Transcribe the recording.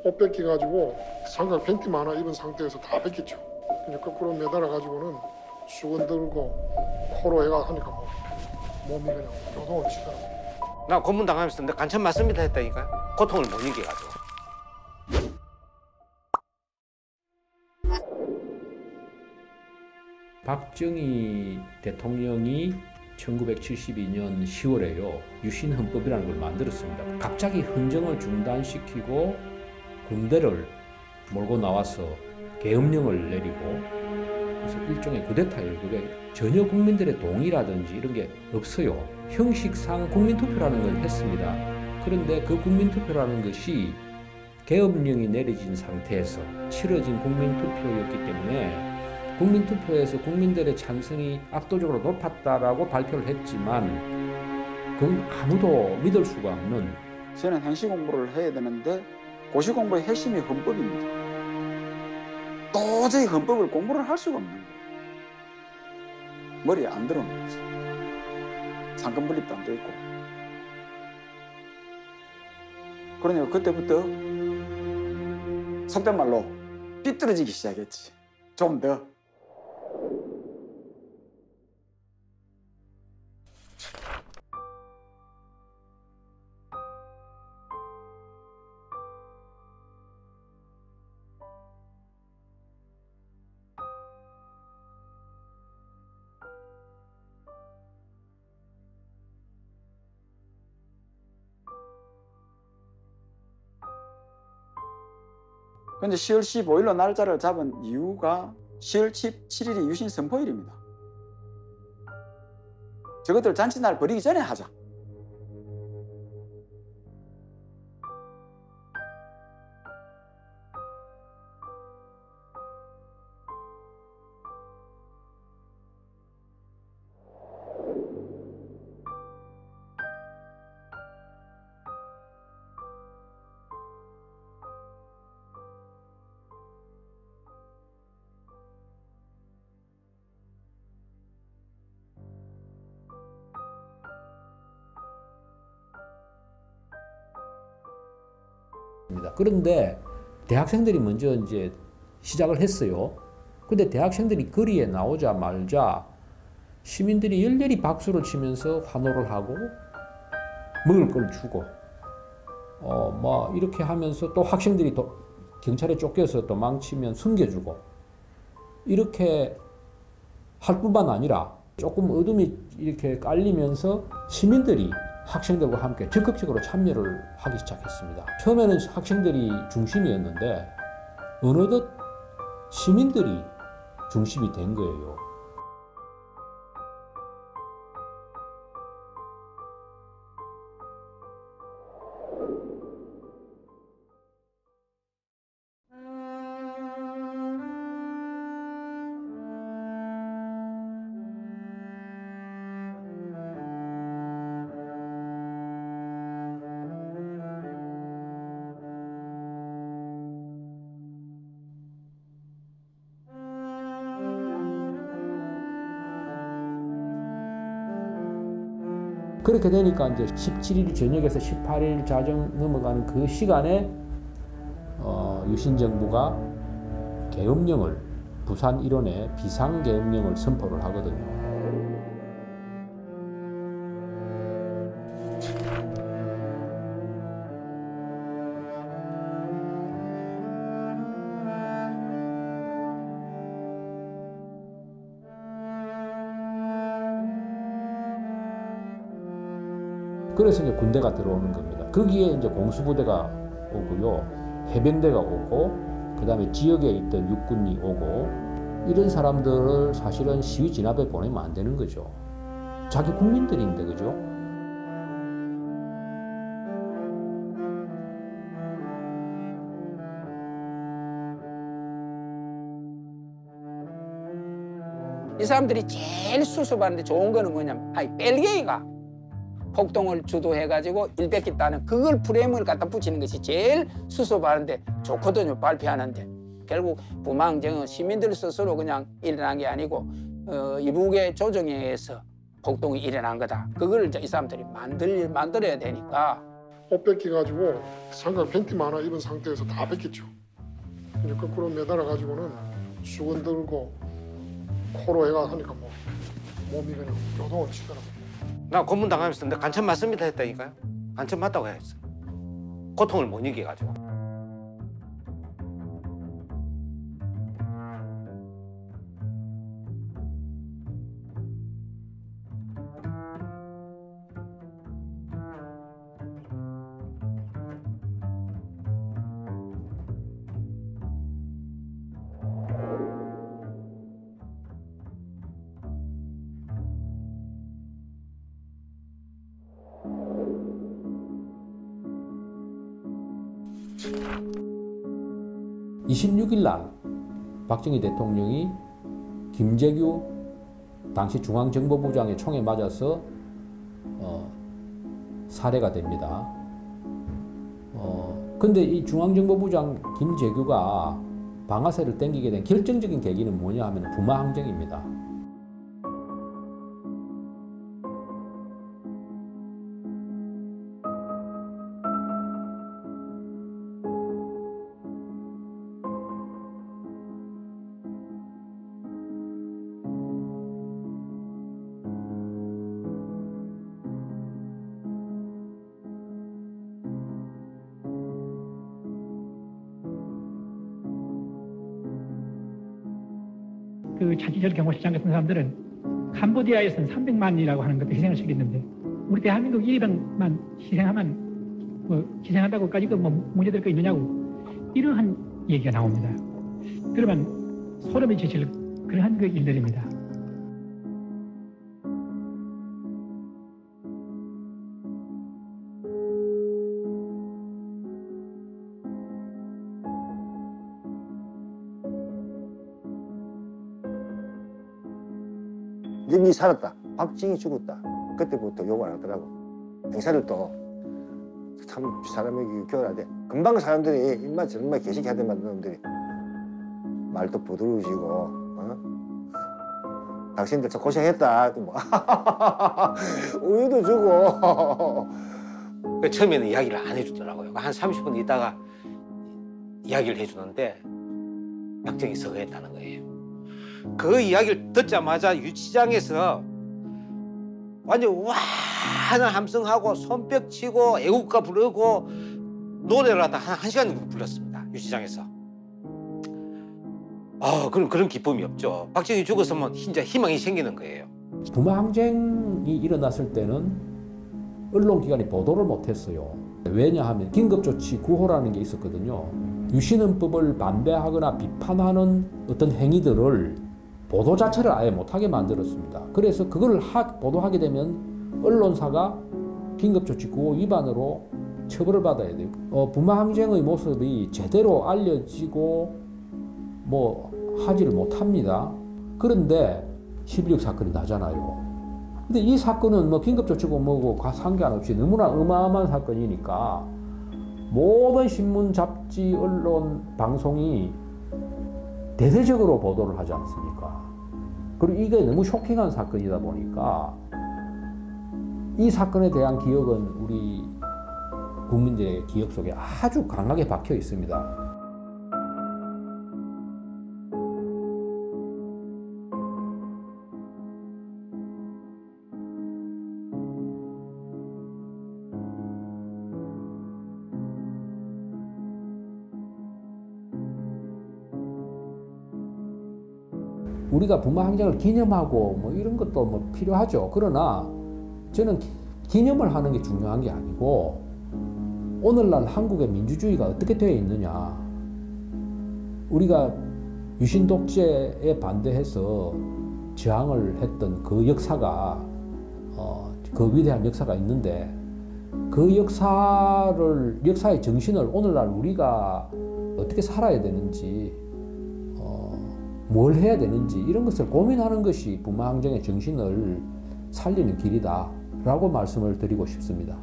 옷 뺏겨가지고 삼각 팬티만 하나 입은 상태에서 다 뺏겼죠. 이제 거꾸로 매달아가지고는 수건 들고 코로 해가 하니까 뭐 몸이 그냥 요동을 치더라고요. 나 고문 당하면서 내 간첩 맞습니다 했다니까요. 고통을 못 이겨가지고. 박정희 대통령이 1972년 10월에요. 유신헌법이라는 걸 만들었습니다. 갑자기 헌정을 중단시키고 군대를 몰고 나와서 계엄령을 내리고 그래서 일종의 쿠데타예요. 그게 전혀 국민들의 동의라든지 이런 게 없어요. 형식상 국민투표라는 걸 했습니다. 그런데 그 국민투표라는 것이 계엄령이 내려진 상태에서 치러진 국민투표였기 때문에 국민투표에서 국민들의 찬성이 압도적으로 높았다라고 발표를 했지만 그건 아무도 믿을 수가 없는. 저는 행시 공부를 해야 되는데 고시 공부의 핵심이 헌법입니다. 도저히 헌법을 공부를 할 수가 없는 거예요. 머리에 안 들어오는 거지. 상권 분립도 안 돼 있고. 그러니까 그때부터 속된 말로 삐뚤어지기 시작했지. 좀 더. 근데 10월 15일로 날짜를 잡은 이유가 10월 17일이 유신 선포일입니다. 저것들 잔치날 버리기 전에 하자. 그런데 대학생들이 먼저 이제 시작을 했어요. 근데 대학생들이 거리에 나오자마자 시민들이 열렬히 박수를 치면서 환호를 하고 먹을 걸 주고 뭐 이렇게 하면서 또 학생들이 또 경찰에 쫓겨서 도망치면 숨겨주고 이렇게 할 뿐만 아니라 조금 어둠이 이렇게 깔리면서 시민들이 학생들과 함께 적극적으로 참여를 하기 시작했습니다. 처음에는 학생들이 중심이었는데 어느덧 시민들이 중심이 된 거예요. 그렇게 되니까 이제 17일 저녁에서 18일 자정 넘어가는 그 시간에 유신 정부가 계엄령을 부산 일원에 비상계엄령을 선포를 하거든요. 그래서 이제 군대가 들어오는 겁니다. 거기에 이제 공수부대가 오고요, 해병대가 오고, 그 다음에 지역에 있던 육군이 오고, 이런 사람들을 사실은 시위 진압에 보내면 안 되는 거죠. 자기 국민들인데, 그죠? 이 사람들이 제일 수습하는데 좋은 거는 뭐냐면 벨기에가 폭동을 주도해가지고 일 뺏겠다는 그걸 프레임을 갖다 붙이는 것이 제일 수습하는데 좋거든요. 발표하는데. 결국 부망정은 시민들 스스로 그냥 일어난 게 아니고 이북의 조정에 의해서 폭동이 일어난 거다. 그걸 이제 이 사람들이 만들어야 되니까 옷 뺏겨가지고 삼각 팬티만 하나 입은 상태에서 다 뺏겼죠. 이제 거꾸로 매달아 가지고는 수건 들고 코로 해가 하니까 뭐 몸이 그냥 요동을 치더라고요. 나 고문 당하면서 내 간첩 맞습니다 했다니까요. 간첩 맞다고 했어. 고통을 못 이겨가지고. (26일) 날 박정희 대통령이 김재규 당시 중앙정보부장의 총에 맞아서 살해가 됩니다. 근데 이 중앙정보부장 김재규가 방아쇠를 당기게 된 결정적인 계기는 뭐냐 하면 부마항쟁입니다. 그 차지철 경호실장 같은 사람들은 캄보디아에서는 300만이라고 하는 것도 희생을 시켰는데 우리 대한민국 200만 희생하면 뭐 희생한다고까지 뭐 문제될 거 있느냐고 이러한 얘기가 나옵니다. 그러면 소름이 끼칠 그러한 그 일들입니다. 니 살았다. 박정희 죽었다. 그때부터 욕을 안 하더라고. 행사를 또 참 사람이 교활하대. 금방 사람들이 입맛 정말 개식이 하던 놈들이 말도 부드러우시고 당신들 참 고생했다. 뭐 우유도 주고. 처음에는 이야기를 안 해주더라고요. 한 30분 있다가 이야기를 해주는데 박정희 서거했다는 거예요. 그 이야기를 듣자마자 유치장에서 완전 와하는 함성하고 손뼉치고 애국가 부르고 노래를 하다 한 시간 불렀습니다. 유치장에서. 그런 기쁨이 없죠. 박정희 죽었으면 진짜 희망이 생기는 거예요. 부마항쟁이 일어났을 때는 언론기관이 보도를 못했어요. 왜냐하면 긴급조치 9호라는 게 있었거든요. 유신헌법을 반대하거나 비판하는 어떤 행위들을 보도 자체를 아예 못하게 만들었습니다. 그래서 그걸 보도하게 되면 언론사가 긴급조치 9호 위반으로 처벌을 받아야 돼요. 부마항쟁의 모습이 제대로 알려지고 뭐 하지를 못합니다. 그런데 11.6 사건이 나잖아요. 근데 이 사건은 뭐 긴급조치고 뭐고 상관없이 너무나 어마어마한 사건이니까 모든 신문, 잡지, 언론, 방송이 대대적으로 보도를 하지 않습니까? 그리고 이게 너무 쇼킹한 사건이다 보니까 이 사건에 대한 기억은 우리 국민들의 기억 속에 아주 강하게 박혀 있습니다. 우리가 부마항쟁을 기념하고 뭐 이런 것도 뭐 필요하죠. 그러나 저는 기념을 하는 게 중요한 게 아니고 오늘날 한국의 민주주의가 어떻게 되어 있느냐. 우리가 유신 독재에 반대해서 저항을 했던 그 역사가 그 위대한 역사가 있는데 그 역사의 정신을 오늘날 우리가 어떻게 살아야 되는지 뭘 해야 되는지 이런 것을 고민하는 것이 부마항쟁의 정신을 살리는 길이다 라고 말씀을 드리고 싶습니다.